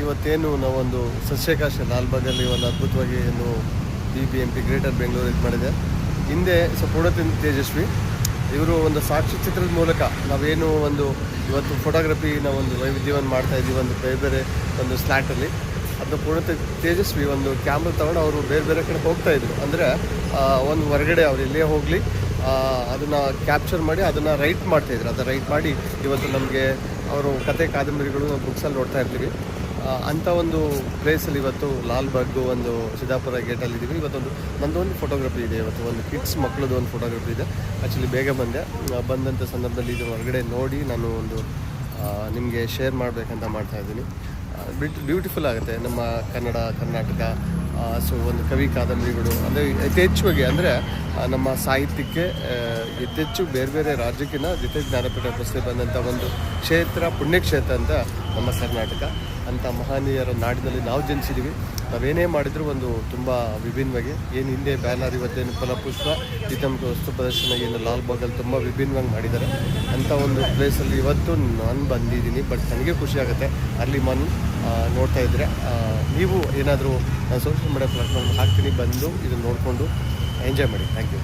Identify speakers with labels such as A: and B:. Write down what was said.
A: ಇವತ್ತೇನು ನಾವೊಂದು ಸಸ್ಯಕಾಶ ಲಾಲ್ಬಾಗಲ್ಲಿ ಒಂದು ಅದ್ಭುತವಾಗಿ ಏನು BBMP ಗ್ರೇಟರ್ ಬೆಂಗಳೂರು ಇದು ಮಾಡಿದೆ. ಹಿಂದೆ ಪೂರ್ಣಚಂದ್ರ ತೇಜಸ್ವಿ ಇವರು ಒಂದು ಸಾಕ್ಷ್ಯಚಿತ್ರದ ಮೂಲಕ ನಾವೇನು ಒಂದು ಇವತ್ತು ಫೋಟೋಗ್ರಫಿನ ಒಂದು ವೈವಿಧ್ಯವನ್ನು ಮಾಡ್ತಾ ಇದ್ದೀವಿ ಒಂದು ಬೇರೆ ಬೇರೆ ಒಂದು ಸ್ಲ್ಯಾಟಲ್ಲಿ. ಅದು ಪೂರ್ಣಚಂದ್ರ ತೇಜಸ್ವಿ ಒಂದು ಕ್ಯಾಮ್ರಾ ತಗೊಂಡು ಅವರು ಬೇರೆ ಬೇರೆ ಕಡೆ ಹೋಗ್ತಾಯಿದ್ರು. ಅಂದರೆ ಒಂದು ಹೊರಗಡೆ ಅವ್ರು ಎಲ್ಲೇ ಹೋಗಲಿ ಅದನ್ನು ಕ್ಯಾಪ್ಚರ್ ಮಾಡಿ ಅದನ್ನು ರೈಟ್ ಮಾಡ್ತಾಯಿದ್ರು. ಅದನ್ನು ರೈಟ್ ಮಾಡಿ ಇವತ್ತು ನಮಗೆ ಅವರು ಕತೆ ಕಾದಂಬರಿಗಳು ಬುಕ್ಸಲ್ಲಿ ನೋಡ್ತಾ ಇರ್ತೀವಿ. ಅಂಥ ಒಂದು ಪ್ಲೇಸಲ್ಲಿ ಇವತ್ತು ಲಾಲ್ಬಾಗ್ ಒಂದು ಸಿದ್ದಾಪುರ ಗೇಟಲ್ಲಿದ್ದೀವಿ. ಇವತ್ತೊಂದು ನಂದೊಂದು ಫೋಟೋಗ್ರಫಿ ಇದೆ, ಇವತ್ತು ಒಂದು ಕಿಡ್ಸ್ ಮಕ್ಕಳದ್ದು ಒಂದು ಫೋಟೋಗ್ರಫಿ ಇದೆ. ಆ್ಯಕ್ಚುಲಿ ಬೇಗ ಬಂದಂಥ ಸಂದರ್ಭದಲ್ಲಿ ಇದು ಹೊರಗಡೆ ನೋಡಿ ನಾನು ಒಂದು ನಿಮಗೆ ಶೇರ್ ಮಾಡಬೇಕಂತ ಮಾಡ್ತಾಯಿದ್ದೀನಿ. ಬ್ಯೂಟಿಫುಲ್ ಆಗುತ್ತೆ ನಮ್ಮ ಕರ್ನಾಟಕ. ಸೊ ಒಂದು ಕವಿ ಕಾದಂಬರಿಗಳು ಅಂದರೆ ಯಥೇಚ್ಛವಾಗಿ ಅಂದರೆ ನಮ್ಮ ಸಾಹಿತ್ಯಕ್ಕೆ ಯಥೇಚ್ಚು ಬೇರೆ ಬೇರೆ ರಾಜ್ಯಕ್ಕಿಂತ ದ್ವಿತೀಯ ಜ್ಞಾನಪೀಠ ಪ್ರಶಸ್ತಿ ಬಂದಂಥ ಒಂದು ಪುಣ್ಯಕ್ಷೇತ್ರ ಅಂತ ನಮ್ಮ ಕರ್ನಾಟಕ. ಅಂಥ ಮಹನೀಯರ ನಾಡಿನಲ್ಲಿ ನಾವು ಜನಿಸಿದ್ದೀವಿ. ನಾವೇನೇ ಮಾಡಿದರೂ ಒಂದು ತುಂಬ ವಿಭಿನ್ನವಾಗಿ ಏನು ಹಿಂದೆ ಬ್ಯಾನರ್ ಇವತ್ತೇನು ಫಲಪುಷ್ಪ ಚಿತ್ತಂಕ ವಸ್ತು ಪ್ರದರ್ಶನ ಏನು ಲಾಲ್ಬಾಗಲ್ಲಿ ತುಂಬ ವಿಭಿನ್ನವಾಗಿ ಮಾಡಿದ್ದಾರೆ. ಅಂಥ ಒಂದು ಪ್ಲೇಸಲ್ಲಿ ಇವತ್ತು ನಾನು ಬಂದಿದ್ದೀನಿ. ಬಟ್ ನನಗೆ ಖುಷಿ ಆಗುತ್ತೆ ಅಲ್ಲಿ ನೋಡ್ತಾ ಇದ್ದರೆ. ನೀವು ಏನಾದರೂ ನಾನು ಸೋಷಿಯಲ್ ಮೀಡಿಯಾ ಪ್ಲಾಟ್ಫಾರ್ಮ್ ಹಾಕ್ತೀನಿ, ಬಂದು ಇದನ್ನು ನೋಡಿಕೊಂಡು ಎಂಜಾಯ್ ಮಾಡಿ. Thank you.